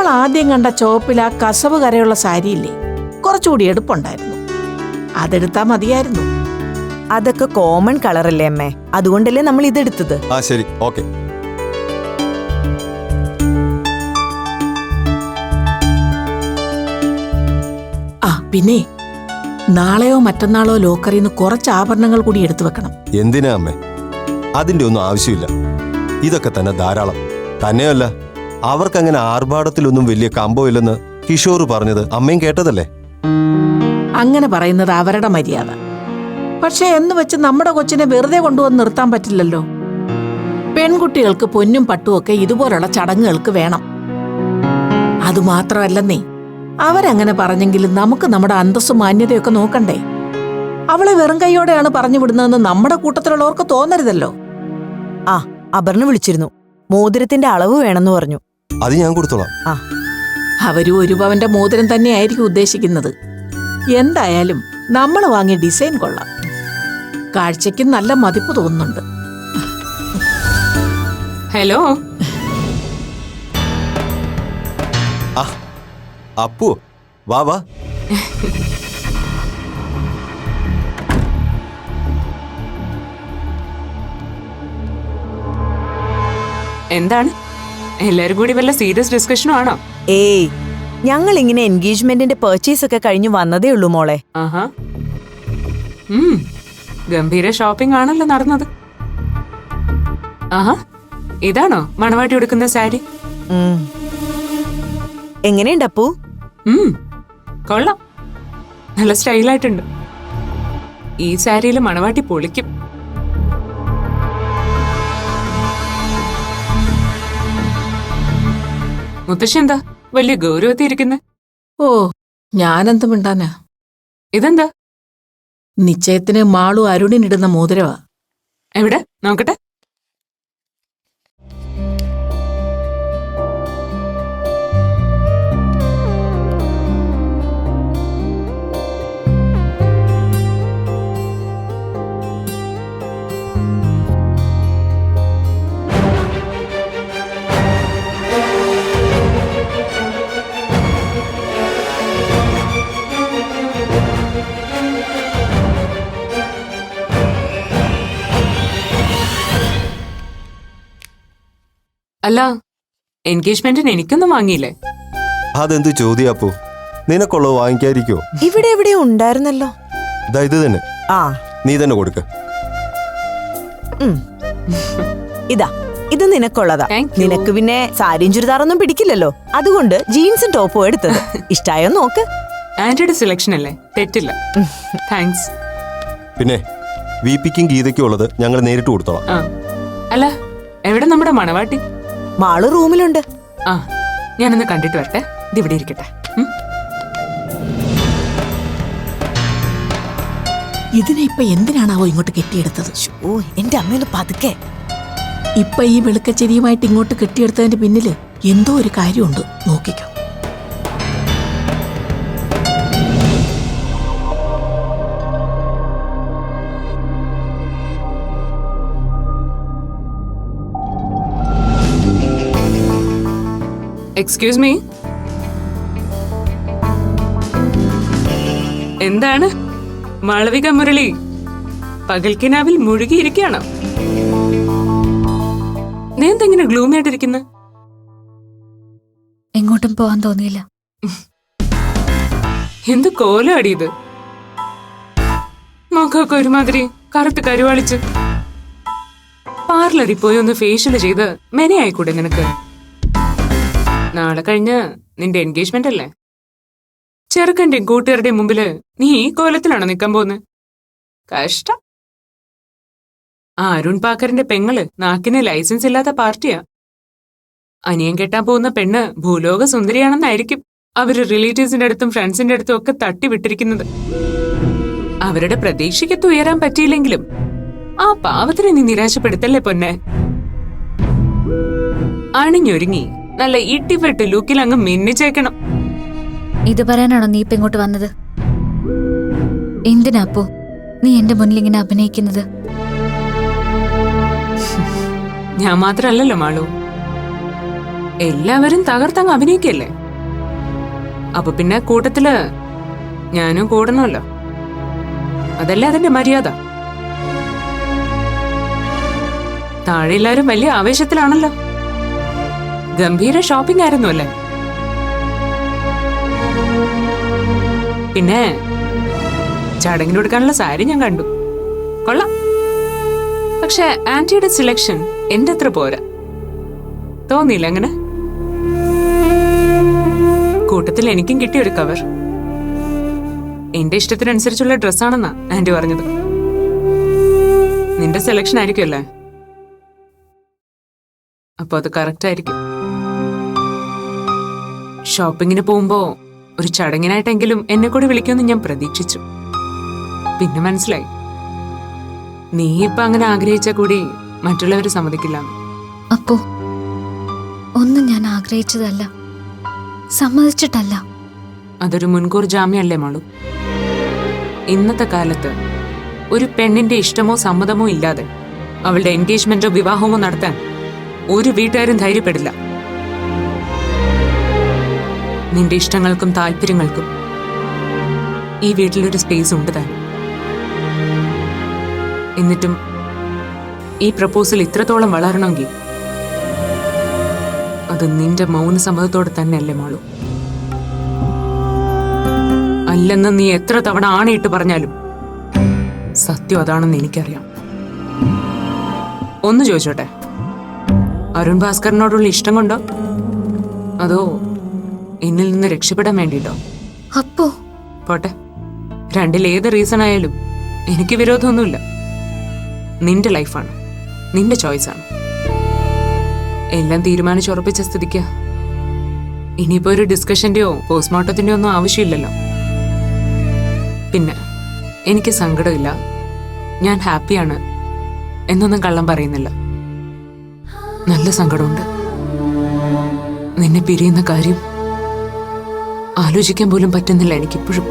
നമ്മൾ ആദ്യം കണ്ട ചോപ്പിൽ ആ കസവ് കരയുള്ള സാരിയില്ലേ, കുറച്ചുകൂടി എടുപ്പുണ്ടായിരുന്നു. അതെടുത്താ മതിയായിരുന്നു. അതൊക്കെ കോമൺ കളറല്ലേ അമ്മേ, അതുകൊണ്ടല്ലേ നമ്മൾ ഇതെടുത്തത്. ആ ശരി, ഓക്കെ. ആ പിന്നെ നാളെയോ മറ്റന്നാളോ ലോക്കറിൽ നിന്ന് കുറച്ച് ആഭരണങ്ങൾ കൂടി എടുത്തു വെക്കണം. എന്തിനാ അമ്മേ? അതിന്റെ ഒന്നും ആവശ്യമില്ല. ഇതൊക്കെ തന്നെ ധാരാളം. തന്നെയല്ല, അവർക്കങ്ങനെ ആർഭാടത്തിലൊന്നും വലിയ കമ്പോ ഇല്ലെന്ന് കിഷോർ പറഞ്ഞത് അമ്മയും കേട്ടതല്ലേ? അങ്ങനെ പറയുന്നത് അവരുടെ മര്യാദ. പക്ഷെ എന്ന് വെച്ച് നമ്മുടെ കൊച്ചിനെ വെറുതെ കൊണ്ടുവന്ന് നിർത്താൻ പറ്റില്ലല്ലോ. പെൺകുട്ടികൾക്ക് പൊന്നും പട്ടുമൊക്കെ ഇതുപോലുള്ള ചടങ്ങുകൾക്ക് വേണം. അതുമാത്രമല്ലെന്നേ, അവരങ്ങനെ പറഞ്ഞെങ്കിലും നമുക്ക് നമ്മുടെ അന്തസ്സും മാന്യതയൊക്കെ നോക്കണ്ടേ. അവളെ വെറും കൈയോടെയാണ് പറഞ്ഞു വിടുന്നതെന്ന് നമ്മുടെ കൂട്ടത്തിലുള്ളവർക്ക് തോന്നരുതല്ലോ. ആ, അപർണ വിളിച്ചിരുന്നു. മോതിരത്തിന്റെ അളവ് വേണമെന്ന് പറഞ്ഞു. അത് ഞാൻ കൊടുത്തോളാം. അവരും 1 പവന്റെ മോതിരം തന്നെയായിരിക്കും ഉദ്ദേശിക്കുന്നത്. എന്തായാലും നമ്മൾ വാങ്ങിയ ഡിസൈൻ കൊള്ളാം. കാഴ്ചയ്ക്ക് നല്ല മതിപ്പ് തോന്നുന്നുണ്ട്. ഹലോ. അപ്പു, വാ വാ. എന്താണ്, എല്ലാരും കൂടി വല്ല സീരിയസ് ഡിസ്കഷനും ആണോ? ഏയ്, ഞങ്ങൾ ഇങ്ങനെ എൻഗേജ്മെന്റിന്റെ പർച്ചേസ് ഒക്കെ കഴിഞ്ഞു വന്നതേ ഉള്ളൂ മോളെ. ആഹാ, ഗംഭീര ഷോപ്പിംഗ് ആണല്ലോ നടന്നത്. ആഹാ, ഇതാണോ മണവാട്ടി ഉടുക്കുന്ന സാരി? എങ്ങനെയുണ്ട് അപ്പു? കൊള്ളാം, നല്ല സ്റ്റൈലായിട്ടുണ്ട്. ഈ സാരിയിൽ മണവാട്ടി പൊളിക്കും. മുത്തശ്ശി എന്താ വലിയ ഗൗരവത്തിരിക്കുന്നെ? ഓ, ഞാനെന്ത് മിണ്ടാനാ. ഇതെന്താ? നിശ്ചയത്തിന് മാളു അരുണിനിടുന്ന മോതിരവാ. എവിടെ നോക്കട്ടെ. അല്ല, എൻഗേജ്മെന്റിന് എനിക്കൊന്നും വാങ്ങിയില്ലേ? അതെന്ത് ചോദ്യാപ്പു? നിനക്കുള്ളത് വാങ്ങിക്കാതിരിക്കോ? ഇവിടെ എവിടെയോ ഉണ്ടായിരുന്നല്ലോ. ഇത് തന്നെ. ആ, നീ തന്നെ കൊടുക്ക. ഇതാ, ഇത് നിനക്കുള്ളതാ. Thank you. നിനക്ക് പിന്നെ സാരിയും ചുരിദാറൊന്നും പിടിക്കില്ലല്ലോ, അതുകൊണ്ട് ജീൻസും ടോപ്പും എടുത്തത്. ഇഷ്ടായോ നോക്ക്. ആന്റിയുടെ സെലക്ഷൻ അല്ലേ, തെറ്റില്ല. താങ്ക്സ്. പിന്നെ വിപിക്കും ഗീതയ്ക്കും ഉള്ളത് ഞങ്ങൾ നേരിട്ട് കൊടുത്തോളാം. ആ, അല്ല, എവിടെ നമ്മുടെ മണവാട്ടി? മാള് റൂമിലുണ്ട്. ആ, ഞാനൊന്ന് കണ്ടിട്ട് വരട്ടെ. ഇതിവിടെ ഇരിക്കട്ടെ. ഇതിനെ ഇപ്പൊ എന്തിനാണാവോ ഇങ്ങോട്ട് കെട്ടിയെടുത്തത്? ഓ, എന്റെ അമ്മയൊന്ന് പതുക്കെ. ഇപ്പൊ ഈ വെളുക്കച്ചെരിയുമായിട്ട് ഇങ്ങോട്ട് കെട്ടിയെടുത്തതിന്റെ പിന്നില് എന്തോ ഒരു കാര്യമുണ്ട്, നോക്കിക്കോ. Excuse me. എന്താണ് മാളവിക മുരളി, പകൽക്കിനാവിൽ മുഴുകിയിരിക്കുകയാണോ? നീ എന്തെങ്ങനെ ഗ്ലൂമി ആയിട്ടിരിക്കുന്നു? എങ്ങോട്ടും പോവാൻ തോന്നിയില്ല. എന്ത് കോലാടി ഇത്? മുഖമൊക്കെ ഒരുമാതിരി കറുത്ത് കരുവാളിച്ച്. പാർലറിൽ പോയി ഒന്ന് ഫേഷ്യൽ ചെയ്ത് മെനയായിക്കൂടെ നിനക്ക്? നാളെ കഴിഞ്ഞ് നിന്റെ എൻഗേജ്മെന്റ് അല്ലേ? ചെറുക്കന്റെയും കൂട്ടുകാരുടെയും മുമ്പില് നീ ഈ കോലത്തിലാണോ നിക്കാൻ പോകുന്നത്? കഷ്ടം. ആ അരുൺ പാക്കറിന്റെ പെങ്ങള് നാക്കിന് ലൈസൻസ് ഇല്ലാത്ത പാർട്ടിയാ. അനിയൻ കെട്ടാൻ പോകുന്ന പെണ്ണ് ഭൂലോക സുന്ദരിയാണെന്നായിരിക്കും അവര് റിലേറ്റീവ്സിന്റെ അടുത്തും ഫ്രണ്ട്സിന്റെ അടുത്തും ഒക്കെ തട്ടിവിട്ടിരിക്കുന്നത്. അവരുടെ പ്രതീക്ഷയ്ക്കത്ത് ഉയരാൻ പറ്റിയില്ലെങ്കിലും ആ പാവത്തിനെ നീ നിരാശപ്പെടുത്തല്ലേ പൊന്നെ. അണിഞ്ഞൊരുങ്ങി നല്ല ഇട്ടിപ്പെട്ട് ലുക്കിൽ അങ്ങ് മിന്നിച്ചേക്കണം. ഇത് പറയാനാണോ നീ ഇപ്പൊ ഇങ്ങോട്ട് വന്നത്? എന്തിനാ അപ്പോ നീ എന്റെ മുന്നിൽ ഇങ്ങനെ അഭിനയിക്കുന്നത്? ഞാൻ മാത്രല്ലല്ലോ മാളു, എല്ലാവരും തകർത്തങ്ങ് അഭിനയിക്കല്ലേ. അപ്പൊ പിന്നെ കൂട്ടത്തില് ഞാനും കൂടണമല്ലോ. അതല്ലേ അതിന്റെ മര്യാദ. താഴെ എല്ലാരും വലിയ ആവേശത്തിലാണല്ലോ. ഗംഭീര ഷോപ്പിംഗ് ആയിരുന്നു അല്ലേ? പിന്നെ ചടങ്ങിന് കൊടുക്കാനുള്ള സാരി ഞാൻ കണ്ടു, കൊള്ളാം. പക്ഷെ ആന്റിയുടെ സിലക്ഷൻ എന്റെ അത്ര പോരാ. തോന്നിയില്ല അങ്ങനെ? കൂട്ടത്തിൽ എനിക്കും കിട്ടിയൊരു കവർ എന്റെ ഇഷ്ടത്തിനനുസരിച്ചുള്ള ഡ്രസ്സാണെന്നാ ആന്റി പറഞ്ഞത്. നിന്റെ സെലക്ഷൻ ആയിരിക്കുമല്ലേ? അപ്പൊ അത് കറക്റ്റ് ആയിരിക്കും. ഷോപ്പിങ്ങിന് പോകുമ്പോ ഒരു ചടങ്ങിനായിട്ടെങ്കിലും എന്നെ കൂടി വിളിക്കുമെന്ന് ഞാൻ പ്രതീക്ഷിച്ചു. പിന്നെ മനസ്സിലായി നീ ഇപ്പൊ അങ്ങനെ ആഗ്രഹിച്ച കൂടി മറ്റുള്ളവര് സമ്മതിക്കില്ല. അപ്പോ ഒന്നും ഞാൻ ആഗ്രഹിച്ചതല്ല, സമ്മതിച്ചിട്ടല്ല. അതൊരു മുൻകൂർ ജാമ്യല്ലേ മാളു? ഇന്നത്തെ കാലത്ത് ഒരു പെണ്ണിന്റെ ഇഷ്ടമോ സമ്മതമോ ഇല്ലാതെ അവളുടെ എൻഗേജ്മെന്റോ വിവാഹമോ നടത്താൻ ഒരു വീട്ടുകാരും ധൈര്യപ്പെടില്ല. നിന്റെ ഇഷ്ടങ്ങൾക്കും താല്പര്യങ്ങൾക്കും ഈ വീട്ടിലൊരു സ്പേസ് ഉണ്ട് താൻ. എന്നിട്ടും ഈ പ്രപ്പോസൽ ഇത്രത്തോളം വളരണമെങ്കിൽ അത് നിന്റെ മൗന സമ്മതത്തോടെ തന്നെയല്ലേ മാളു? അല്ലെന്ന് നീ എത്ര തവണ ആണയിട്ട് പറഞ്ഞാലും സത്യം അതാണെന്ന് എനിക്കറിയാം. ഒന്ന് ചോദിച്ചോട്ടെ, അരുൺ ഭാസ്കറിനോടുള്ള ഇഷ്ടം കൊണ്ടോ അതോ എന്നിൽ നിന്ന് രക്ഷപ്പെടാൻ വേണ്ടിട്ടോ? അപ്പോ പോട്ടെ, രണ്ടിലേത് റീസൺ ആയാലും എനിക്ക് വിരോധമൊന്നുമില്ല. നിന്റെ ലൈഫാണ്, നിന്റെ ചോയ്സാണ്. എല്ലാം തീരുമാനിച്ചുറപ്പിച്ച സ്ഥിതിക്ക് ഇനിയിപ്പോ ഒരു ഡിസ്കഷന്റെയോ പോസ്റ്റ്മോർട്ടത്തിന്റെയോ ഒന്നും ആവശ്യമില്ലല്ലോ. പിന്നെ എനിക്ക് സങ്കടമില്ല, ഞാൻ ഹാപ്പിയാണ് എന്നൊന്നും കള്ളം പറയുന്നില്ല. നല്ല സങ്കടമുണ്ട്. നിന്നെ പിരിയുന്ന കാര്യം ആലോചിക്കാൻ പോലും പറ്റുന്നില്ല എനിക്കിപ്പോഴും.